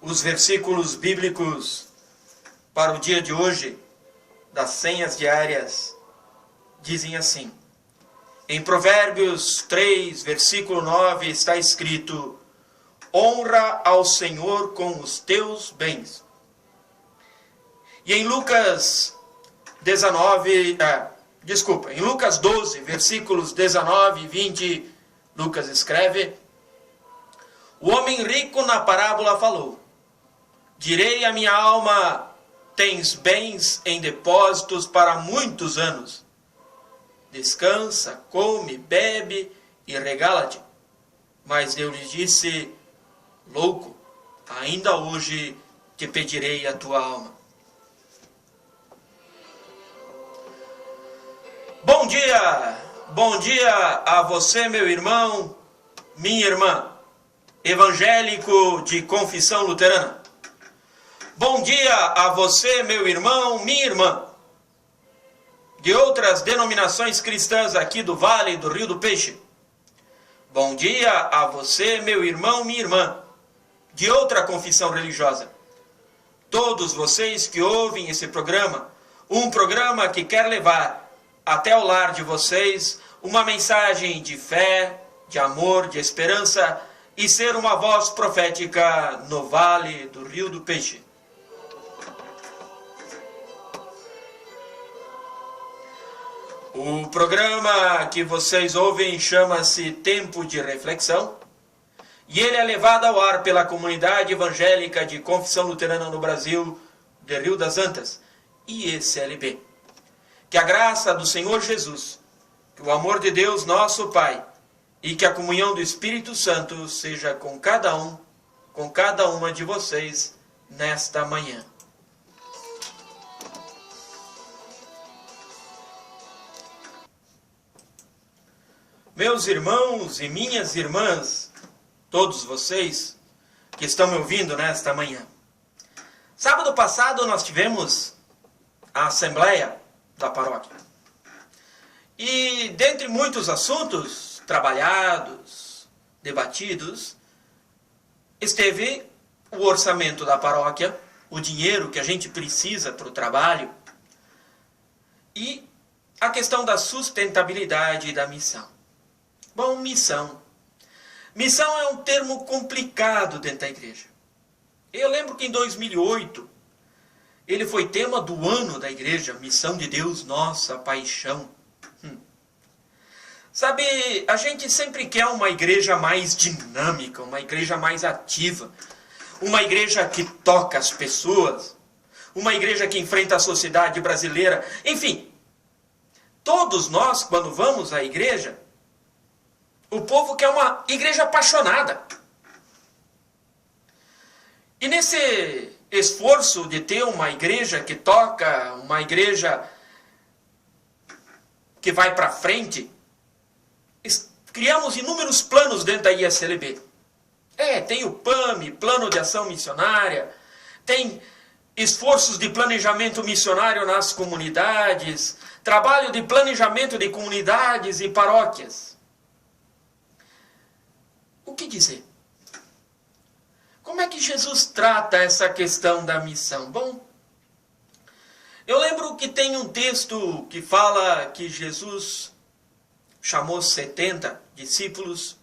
Os versículos bíblicos para o dia de hoje, das senhas diárias, dizem assim. Em Provérbios 3, versículo 9, está escrito: honra ao Senhor com os teus bens. E em Lucas 12, versículos 19 e 20, Lucas escreve: o homem rico na parábola falou: direi à minha alma, tens bens em depósitos para muitos anos. Descansa, come, bebe e regala-te. Mas eu lhe disse: louco, ainda hoje te pedirei a tua alma. Bom dia a você, meu irmão, minha irmã, evangélico de confissão luterana. Bom dia a você, meu irmão, minha irmã, de outras denominações cristãs aqui do Vale do Rio do Peixe. Bom dia a você, meu irmão, minha irmã, de outra confissão religiosa. Todos vocês que ouvem esse programa, um programa que quer levar até o lar de vocês uma mensagem de fé, de amor, de esperança e ser uma voz profética no Vale do Rio do Peixe. O programa que vocês ouvem chama-se Tempo de Reflexão e ele é levado ao ar pela comunidade evangélica de confissão luterana no Brasil, de Rio das Antas, IECLB. Que a graça do Senhor Jesus, que o amor de Deus nosso Pai e que a comunhão do Espírito Santo seja com cada uma de vocês nesta manhã. Meus irmãos e minhas irmãs, todos vocês que estão me ouvindo nesta manhã. Sábado passado nós tivemos a assembleia da paróquia. E dentre muitos assuntos trabalhados, debatidos, esteve o orçamento da paróquia, o dinheiro que a gente precisa para o trabalho e a questão da sustentabilidade da missão. Bom, missão. Missão é um termo complicado dentro da igreja. Eu lembro que em 2008, ele foi tema do ano da igreja, Missão de Deus, Nossa Paixão. Sabe, a gente sempre quer uma igreja mais dinâmica, uma igreja mais ativa, uma igreja que toca as pessoas, uma igreja que enfrenta a sociedade brasileira. Enfim, todos nós, quando vamos à igreja, o povo quer uma igreja apaixonada. E nesse esforço de ter uma igreja que toca, uma igreja que vai para frente, criamos inúmeros planos dentro da IECLB. Tem o PAMI, Plano de Ação Missionária, tem esforços de planejamento missionário nas comunidades, trabalho de planejamento de comunidades e paróquias. O que dizer? Como é que Jesus trata essa questão da missão? Bom, eu lembro que tem um texto que fala que Jesus chamou 70 discípulos,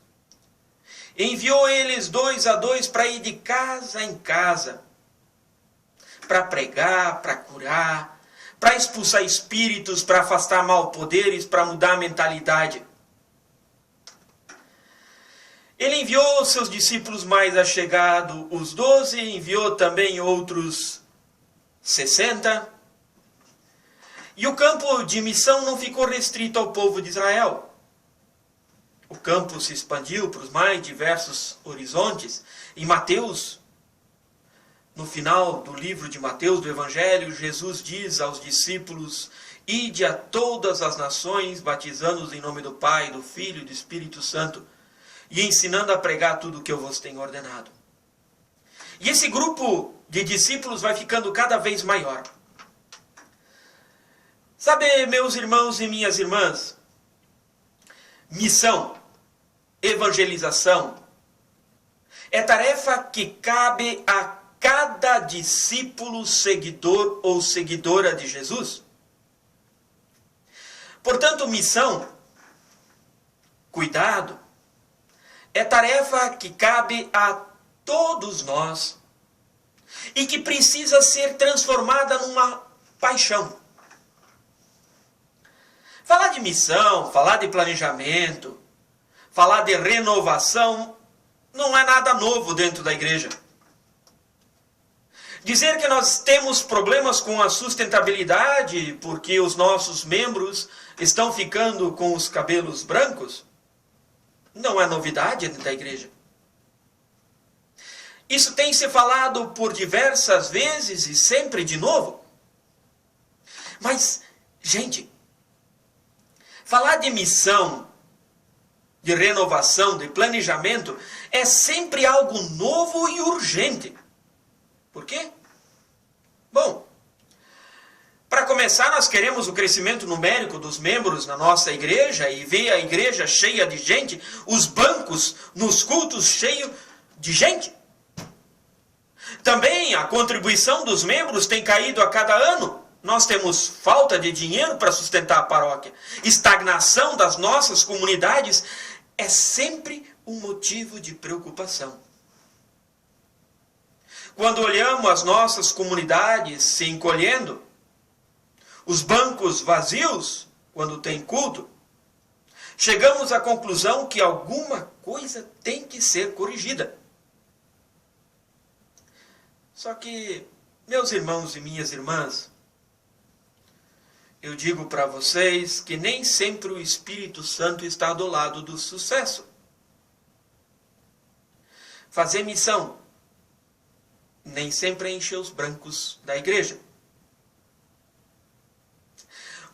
enviou eles 2 a 2 para ir de casa em casa, para pregar, para curar, para expulsar espíritos, para afastar mal poderes, para mudar a mentalidade. Ele enviou seus discípulos mais allegados, os 12, enviou também outros 60. E o campo de missão não ficou restrito ao povo de Israel. O campo se expandiu para os mais diversos horizontes. Em Mateus, no final do livro de Mateus, do Evangelho, Jesus diz aos discípulos: ide a todas as nações, batizando-os em nome do Pai, do Filho e do Espírito Santo, e ensinando a pregar tudo o que eu vos tenho ordenado. E esse grupo de discípulos vai ficando cada vez maior. Sabe, meus irmãos e minhas irmãs, missão, evangelização, é tarefa que cabe a cada discípulo, seguidor ou seguidora de Jesus. Portanto, missão, cuidado, é tarefa que cabe a todos nós e que precisa ser transformada numa paixão. Falar de missão, falar de planejamento, falar de renovação, não é nada novo dentro da igreja. Dizer que nós temos problemas com a sustentabilidade porque os nossos membros estão ficando com os cabelos brancos, não é novidade dentro da igreja. Isso tem se falado por diversas vezes e sempre de novo. Mas, gente, falar de missão, de renovação, de planejamento, é sempre algo novo e urgente. Por quê? Bom, para começar, nós queremos o crescimento numérico dos membros na nossa igreja e ver a igreja cheia de gente, os bancos nos cultos cheios de gente. Também a contribuição dos membros tem caído a cada ano. Nós temos falta de dinheiro para sustentar a paróquia. Estagnação das nossas comunidades é sempre um motivo de preocupação. Quando olhamos as nossas comunidades se encolhendo, os bancos vazios, quando tem culto, chegamos à conclusão que alguma coisa tem que ser corrigida. Só que, meus irmãos e minhas irmãs, eu digo para vocês que nem sempre o Espírito Santo está do lado do sucesso. Fazer missão nem sempre é encher os brancos da igreja.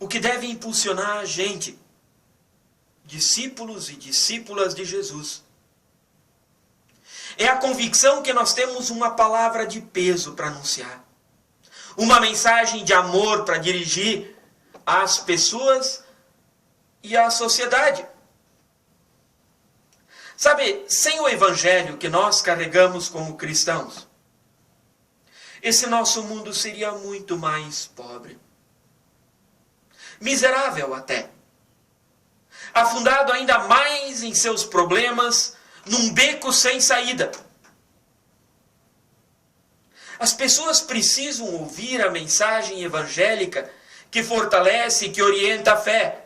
O que deve impulsionar a gente, discípulos e discípulas de Jesus, é a convicção que nós temos uma palavra de peso para anunciar. Uma mensagem de amor para dirigir às pessoas e à sociedade. Sabe, sem o evangelho que nós carregamos como cristãos, esse nosso mundo seria muito mais pobre. Miserável até. Afundado ainda mais em seus problemas, num beco sem saída. As pessoas precisam ouvir a mensagem evangélica que fortalece e que orienta a fé.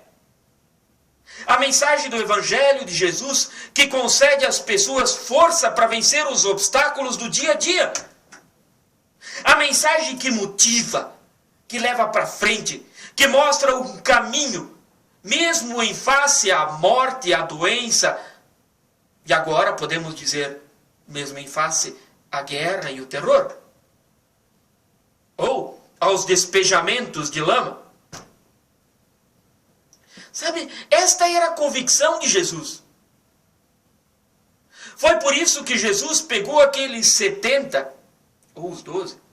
A mensagem do Evangelho de Jesus que concede às pessoas força para vencer os obstáculos do dia a dia. A mensagem que motiva, que leva para frente, que mostra um caminho, mesmo em face à morte, à doença, e agora podemos dizer, mesmo em face à guerra e o terror, ou aos despejamentos de lama. Sabe, esta era a convicção de Jesus. Foi por isso que Jesus pegou aqueles 70, ou os 12,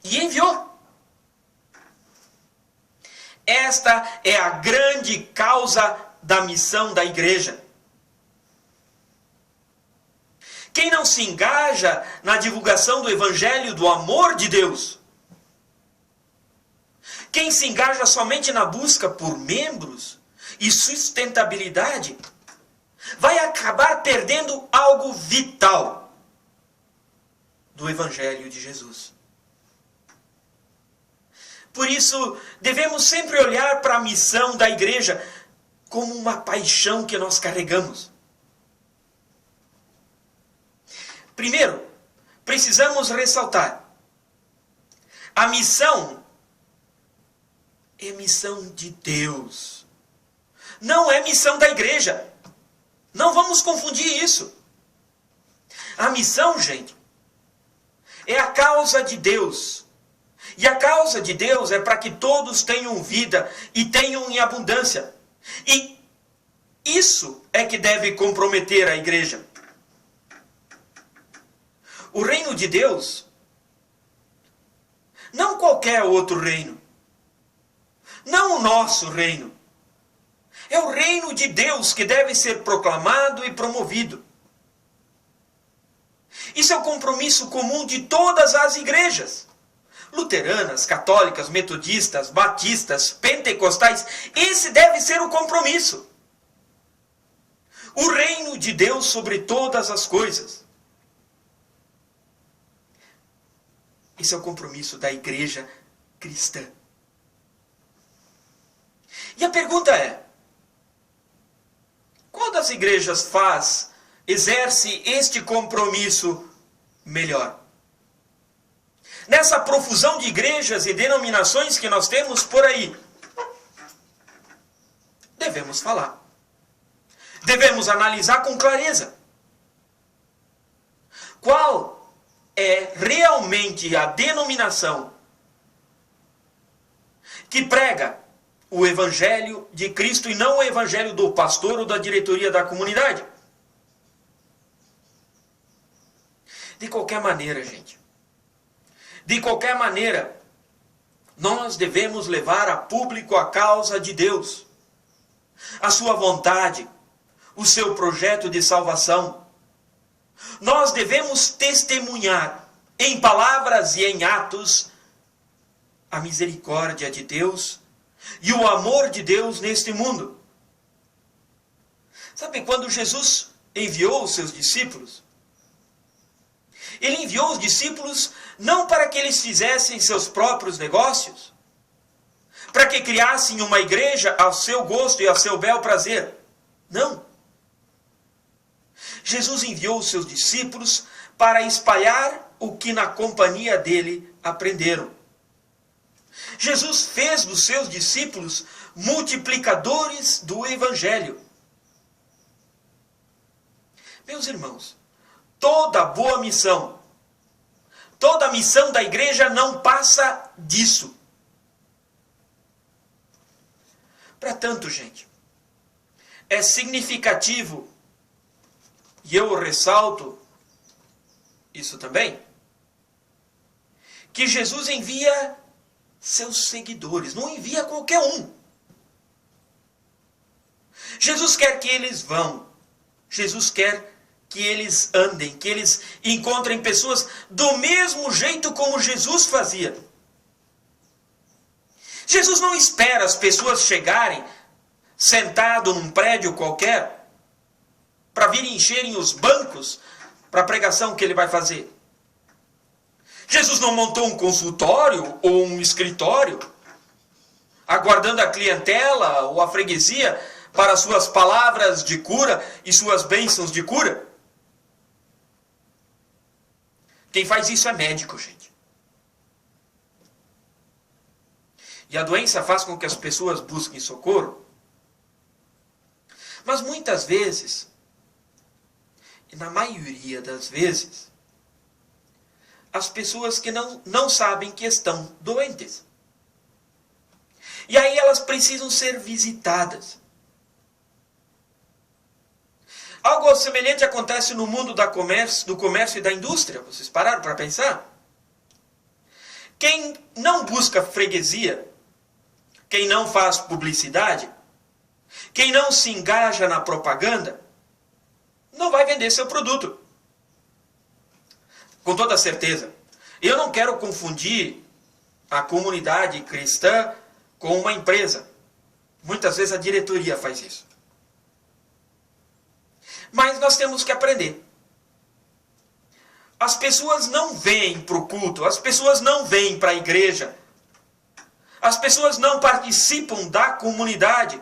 e enviou. Esta é a grande causa da missão da igreja. Quem não se engaja na divulgação do Evangelho do amor de Deus, quem se engaja somente na busca por membros e sustentabilidade, vai acabar perdendo algo vital do Evangelho de Jesus. Por isso, devemos sempre olhar para a missão da igreja como uma paixão que nós carregamos. Primeiro, precisamos ressaltar: a missão é missão de Deus. Não é missão da igreja. Não vamos confundir isso. A missão, gente, é a causa de Deus. E a causa de Deus é para que todos tenham vida e tenham em abundância. E isso é que deve comprometer a igreja. O reino de Deus, não qualquer outro reino, não o nosso reino, é o reino de Deus que deve ser proclamado e promovido. Isso é o compromisso comum de todas as igrejas. Luteranas, católicas, metodistas, batistas, pentecostais. Esse deve ser o compromisso. O reino de Deus sobre todas as coisas. Esse é o compromisso da igreja cristã. E a pergunta é: qual das igrejas exerce este compromisso melhor? Nessa profusão de igrejas e denominações que nós temos por aí, devemos falar. Devemos analisar com clareza. Qual é realmente a denominação que prega o Evangelho de Cristo e não o Evangelho do pastor ou da diretoria da comunidade? De qualquer maneira, gente. De qualquer maneira, nós devemos levar a público a causa de Deus, a sua vontade, o seu projeto de salvação. Nós devemos testemunhar, em palavras e em atos, a misericórdia de Deus e o amor de Deus neste mundo. Sabe, quando Jesus enviou os seus discípulos, ele enviou os discípulos não para que eles fizessem seus próprios negócios, para que criassem uma igreja ao seu gosto e ao seu bel prazer. Não. Jesus enviou os seus discípulos para espalhar o que na companhia dele aprenderam. Jesus fez dos seus discípulos multiplicadores do Evangelho. Meus irmãos, toda boa missão, toda missão da igreja não passa disso. Para tanto, gente, é significativo, e eu ressalto isso também, que Jesus envia seus seguidores, não envia qualquer um. Jesus quer que eles vão. Jesus quer que eles andem, que eles encontrem pessoas do mesmo jeito como Jesus fazia. Jesus não espera as pessoas chegarem sentado num prédio qualquer para virem encherem os bancos para a pregação que ele vai fazer. Jesus não montou um consultório ou um escritório aguardando a clientela ou a freguesia para suas palavras de cura e suas bênçãos de cura. Quem faz isso é médico, gente. E a doença faz com que as pessoas busquem socorro. Mas muitas vezes, e na maioria das vezes, as pessoas que não sabem que estão doentes. E aí elas precisam ser visitadas. Algo semelhante acontece no mundo do comércio e da indústria. Vocês pararam para pensar? Quem não busca freguesia, quem não faz publicidade, quem não se engaja na propaganda, não vai vender seu produto. Com toda certeza. Eu não quero confundir a comunidade cristã com uma empresa. Muitas vezes a diretoria faz isso. Mas nós temos que aprender. As pessoas não vêm para o culto, as pessoas não vêm para a igreja, as pessoas não participam da comunidade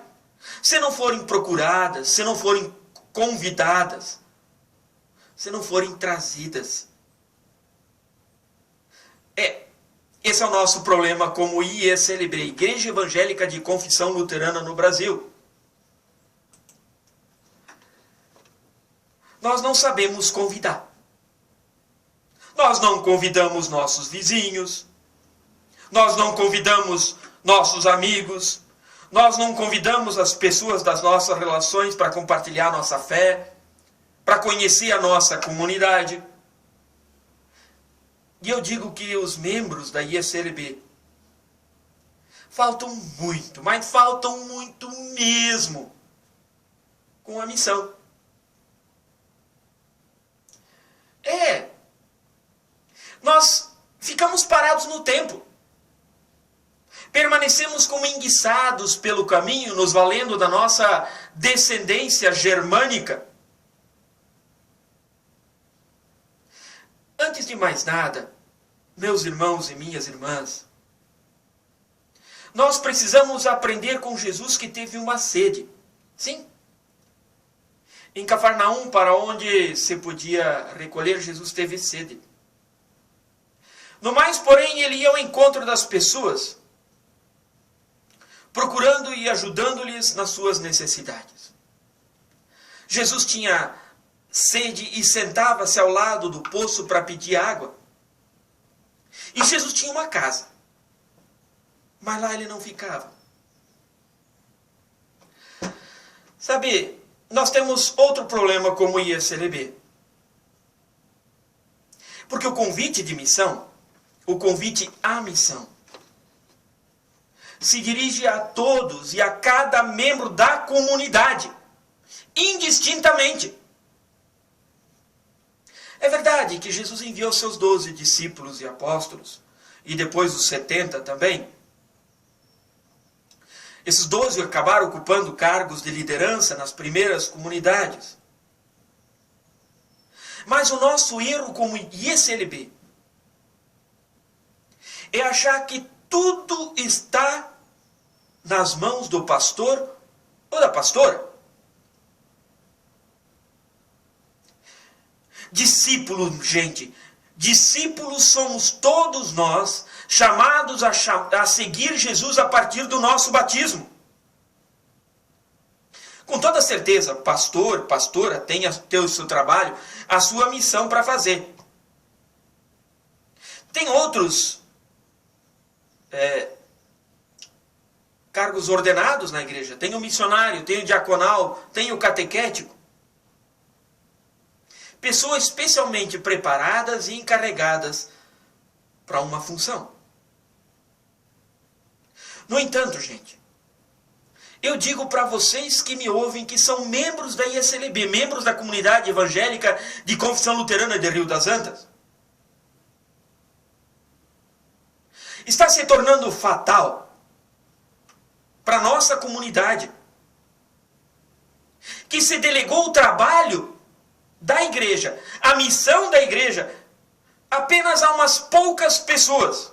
se não forem procuradas, se não forem convidadas, se não forem trazidas. Esse é o nosso problema como IECLB, Igreja Evangélica de Confissão Luterana no Brasil. Nós não sabemos convidar. Nós não convidamos nossos vizinhos. Nós não convidamos nossos amigos. Nós não convidamos as pessoas das nossas relações para compartilhar nossa fé, para conhecer a nossa comunidade. E eu digo que os membros da IECLB faltam muito, mas faltam muito mesmo com a missão. nós ficamos parados no tempo. Permanecemos como enguiçados pelo caminho, nos valendo da nossa descendência germânica. Antes de mais nada, meus irmãos e minhas irmãs, nós precisamos aprender com Jesus que teve uma sede. Sim. Em Cafarnaum, para onde se podia recolher, Jesus teve sede. No mais, porém, ele ia ao encontro das pessoas, procurando e ajudando-lhes nas suas necessidades. Jesus tinha sede e sentava-se ao lado do poço para pedir água. E Jesus tinha uma casa, mas lá ele não ficava. Sabe, nós temos outro problema como ISLB. Porque o convite de missão, o convite à missão, se dirige a todos e a cada membro da comunidade, indistintamente. É verdade que Jesus enviou seus 12 discípulos e apóstolos, e depois os 70 também. Esses 12 acabaram ocupando cargos de liderança nas primeiras comunidades. Mas o nosso erro como ISLB é achar que tudo está nas mãos do pastor ou da pastora. Discípulo, gente, discípulos somos todos nós, chamados a seguir Jesus a partir do nosso batismo. Com toda certeza, pastor, pastora, tem o seu trabalho, a sua missão para fazer. Tem outros cargos ordenados na igreja. Tem o missionário, tem o diaconal, tem o catequético. Pessoas especialmente preparadas e encarregadas para uma função. No entanto, gente, eu digo para vocês que me ouvem que são membros da ISLB, membros da comunidade evangélica de Confissão Luterana de Rio das Antas. Está se tornando fatal para a nossa comunidade que se delegou o trabalho da igreja, a missão da igreja, apenas a umas poucas pessoas.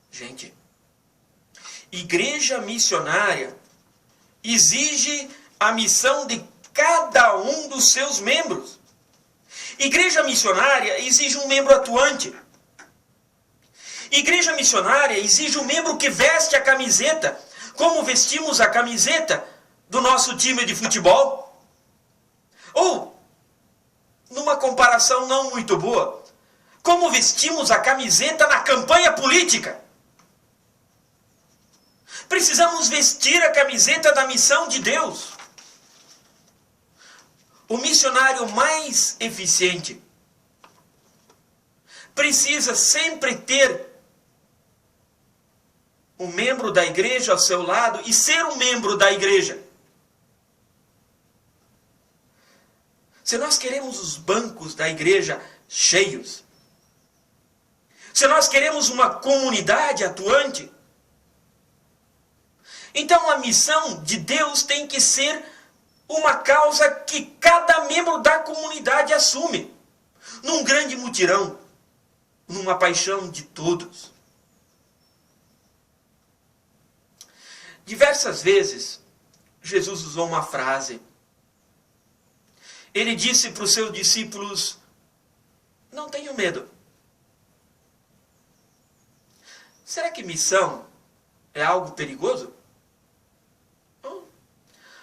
Gente, igreja missionária exige a missão de cada um dos seus membros. Igreja missionária exige um membro atuante. Igreja missionária exige um membro que veste a camiseta, como vestimos a camiseta do nosso time de futebol. Ou, numa comparação não muito boa, como vestimos a camiseta na campanha política. Precisamos vestir a camiseta da missão de Deus. O missionário mais eficiente precisa sempre ter um membro da igreja ao seu lado e ser um membro da igreja. Se nós queremos os bancos da igreja cheios, se nós queremos uma comunidade atuante, então a missão de Deus tem que ser uma causa que cada membro da comunidade assume, num grande mutirão, numa paixão de todos. Diversas vezes, Jesus usou uma frase. Ele disse para os seus discípulos: não tenham medo. Será que missão é algo perigoso?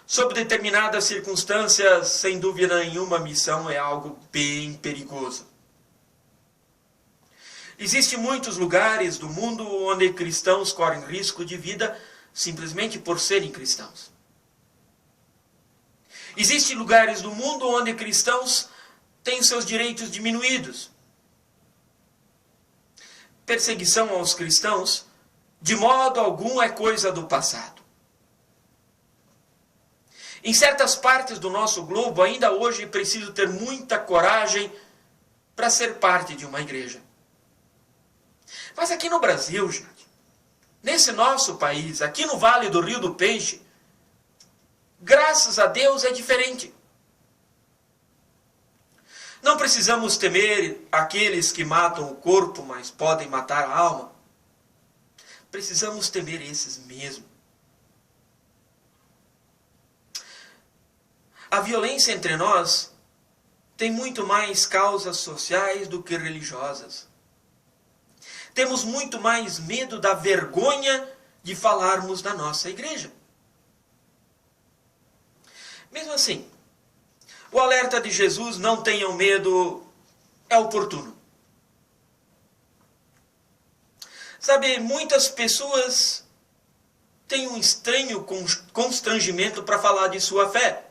Sob determinadas circunstâncias, sem dúvida nenhuma, missão é algo bem perigoso. Existem muitos lugares do mundo onde cristãos correm risco de vida simplesmente por serem cristãos. Existem lugares do mundo onde cristãos têm seus direitos diminuídos. Perseguição aos cristãos, de modo algum, é coisa do passado. Em certas partes do nosso globo, ainda hoje é preciso ter muita coragem para ser parte de uma igreja. Mas aqui no Brasil, gente, nesse nosso país, aqui no Vale do Rio do Peixe, graças a Deus é diferente. Não precisamos temer aqueles que matam o corpo, mas podem matar a alma. Precisamos temer esses mesmo. A violência entre nós tem muito mais causas sociais do que religiosas. Temos muito mais medo da vergonha de falarmos da nossa igreja. Mesmo assim, o alerta de Jesus, não tenham medo, é oportuno. Sabe, muitas pessoas têm um estranho constrangimento para falar de sua fé.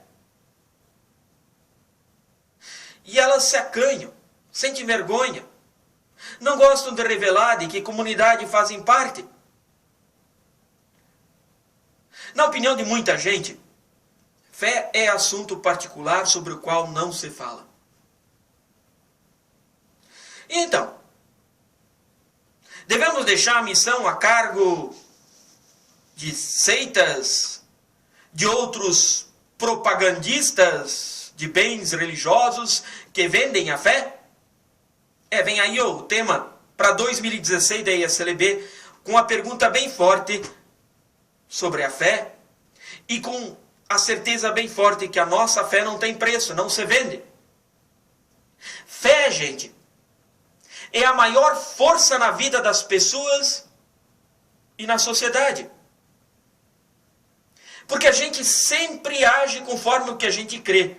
E elas se acanham, sentem vergonha, não gostam de revelar de que comunidade fazem parte. Na opinião de muita gente, fé é assunto particular sobre o qual não se fala. E então, devemos deixar a missão a cargo de seitas, de outros propagandistas de bens religiosos que vendem a fé? Vem aí o tema para 2016 da ISLB, com uma pergunta bem forte sobre a fé e com a certeza bem forte que a nossa fé não tem preço, não se vende. Fé, gente, é a maior força na vida das pessoas e na sociedade. Porque a gente sempre age conforme o que a gente crê.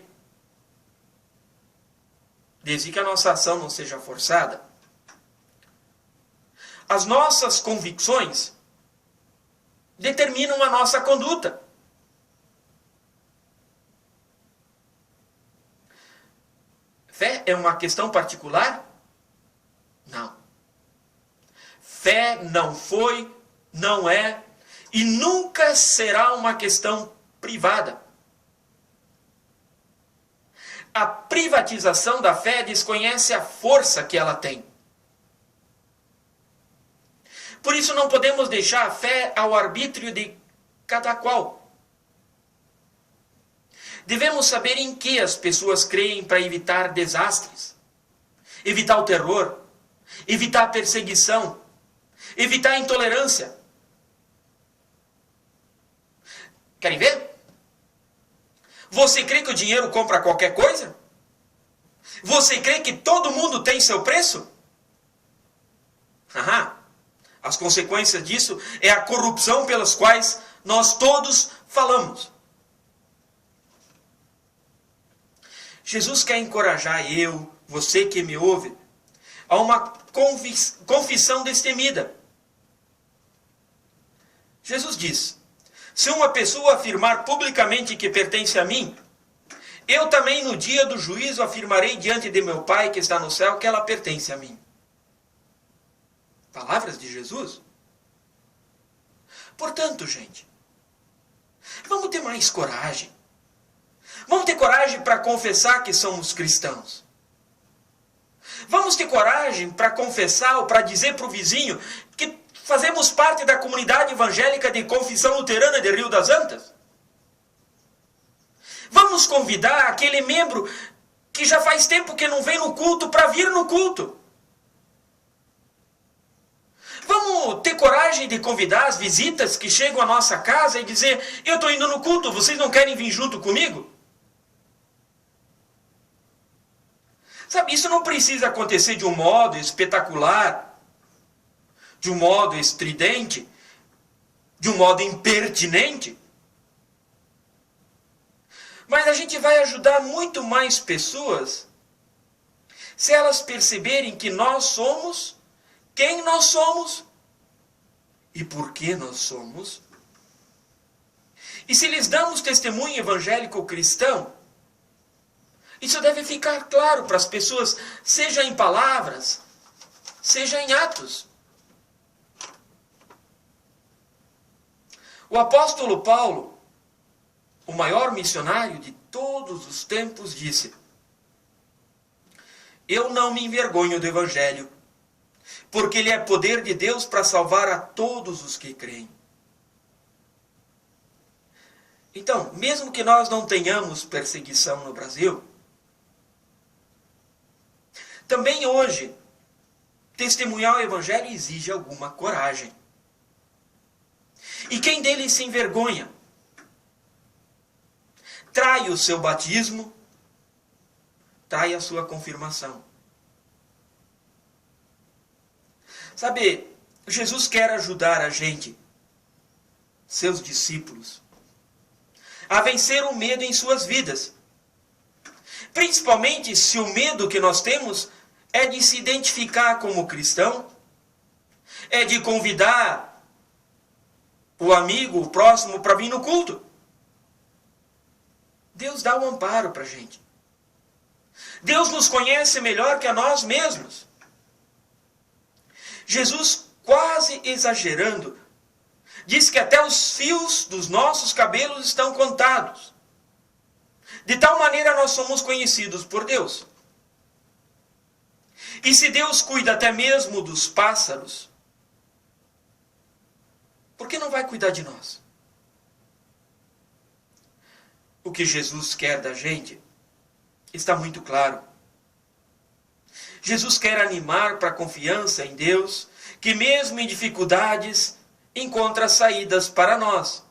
Desde que a nossa ação não seja forçada. As nossas convicções determinam a nossa conduta. Fé é uma questão particular? Não. Fé não foi, não é e nunca será uma questão privada. A privatização da fé desconhece a força que ela tem. Por isso não podemos deixar a fé ao arbítrio de cada qual. Devemos saber em que as pessoas creem para evitar desastres, evitar o terror, evitar a perseguição, evitar a intolerância. Querem ver? Você crê que o dinheiro compra qualquer coisa? Você crê que todo mundo tem seu preço? As consequências disso é a corrupção pelas quais nós todos falamos. Jesus quer encorajar você que me ouve, a uma confissão destemida. Jesus diz: se uma pessoa afirmar publicamente que pertence a mim, eu também no dia do juízo afirmarei diante de meu Pai que está no céu que ela pertence a mim. Palavras de Jesus. Portanto, gente, vamos ter mais coragem. Vamos ter coragem para confessar que somos cristãos. Vamos ter coragem para confessar ou para dizer para o vizinho que fazemos parte da comunidade evangélica de Confissão Luterana de Rio das Antas. Vamos convidar aquele membro que já faz tempo que não vem no culto para vir no culto. Vamos ter coragem de convidar as visitas que chegam à nossa casa e dizer: eu estou indo no culto, vocês não querem vir junto comigo? Sabe, isso não precisa acontecer de um modo espetacular, de um modo estridente, de um modo impertinente. Mas a gente vai ajudar muito mais pessoas se elas perceberem que nós somos quem nós somos e por que nós somos. E se lhes damos testemunho evangélico cristão, isso deve ficar claro para as pessoas, seja em palavras, seja em atos. O apóstolo Paulo o maior missionário de todos os tempos, disse: eu não me envergonho do Evangelho, porque ele é poder de Deus para salvar a todos os que creem. Então, mesmo que nós não tenhamos perseguição no Brasil, também hoje, testemunhar o Evangelho exige alguma coragem. E quem dele se envergonha, trai o seu batismo, trai a sua confirmação. Sabe, Jesus quer ajudar a gente, seus discípulos, a vencer o medo em suas vidas. Principalmente se o medo que nós temos é de se identificar como cristão, é de convidar o amigo, o próximo, para vir no culto. Deus dá o amparo para a gente. Deus nos conhece melhor que a nós mesmos. Jesus, quase exagerando, diz que até os fios dos nossos cabelos estão contados. De tal maneira nós somos conhecidos por Deus. E se Deus cuida até mesmo dos pássaros, por que não vai cuidar de nós? O que Jesus quer da gente está muito claro. Jesus quer animar para a confiança em Deus, que mesmo em dificuldades, encontra saídas para nós.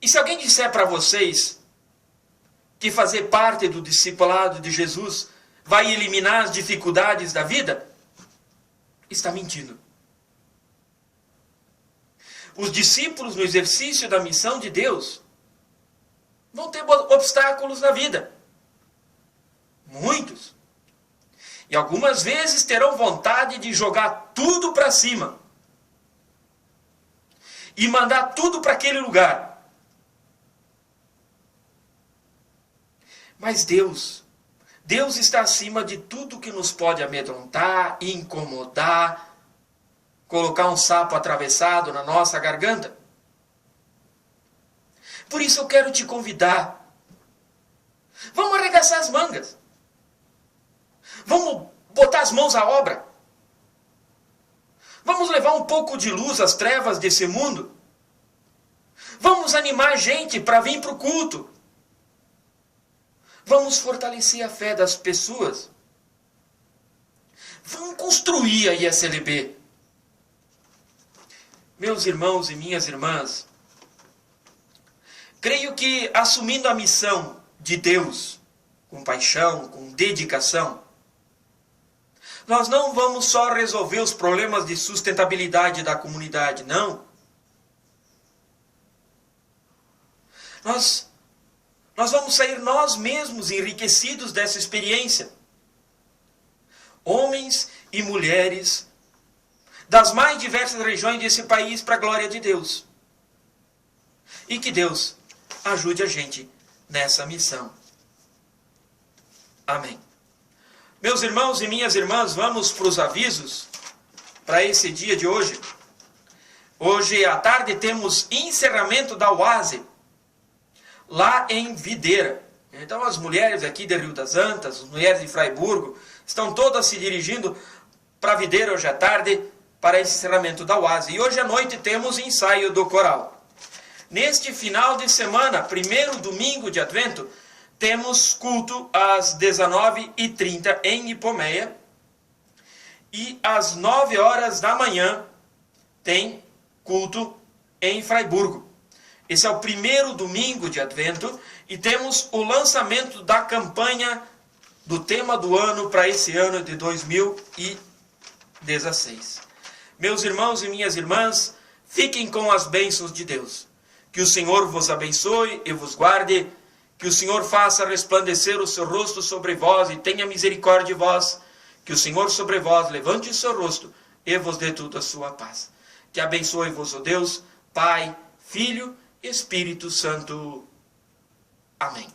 E se alguém disser para vocês que fazer parte do discipulado de Jesus vai eliminar as dificuldades da vida, está mentindo. Os discípulos no exercício da missão de Deus vão ter obstáculos na vida. Muitos. E algumas vezes terão vontade de jogar tudo para cima. E mandar tudo para aquele lugar. Mas Deus está acima de tudo que nos pode amedrontar, incomodar, colocar um sapo atravessado na nossa garganta. Por isso eu quero te convidar. Vamos arregaçar as mangas. Vamos botar as mãos à obra. Vamos levar um pouco de luz às trevas desse mundo. Vamos animar a gente para vir para o culto. Vamos fortalecer a fé das pessoas. Vamos construir a ISLB. Meus irmãos e minhas irmãs, creio que assumindo a missão de Deus, com paixão, com dedicação, nós não vamos só resolver os problemas de sustentabilidade da comunidade, não. Nós vamos sair nós mesmos enriquecidos dessa experiência. Homens e mulheres das mais diversas regiões desse país para a glória de Deus. E que Deus ajude a gente nessa missão. Amém. Meus irmãos e minhas irmãs, vamos para os avisos para esse dia de hoje. Hoje à tarde temos encerramento da UASE, lá em Videira. Então as mulheres aqui de Rio das Antas, as mulheres de Fraiburgo, estão todas se dirigindo para Videira hoje à tarde para esse encerramento da UASE. E hoje à noite temos ensaio do coral. Neste final de semana, primeiro domingo de Advento, temos culto às 19h30 em Ipomeia. E às 9 horas da manhã tem culto em Fraiburgo. Esse é o primeiro domingo de Advento e temos o lançamento da campanha do tema do ano para esse ano de 2016. Meus irmãos e minhas irmãs, fiquem com as bênçãos de Deus. Que o Senhor vos abençoe e vos guarde. Que o Senhor faça resplandecer o seu rosto sobre vós e tenha misericórdia de vós. Que o Senhor sobre vós levante o seu rosto e vos dê toda a sua paz. Que abençoe-vos o Deus, Pai, Filho e Espírito Santo. Amém.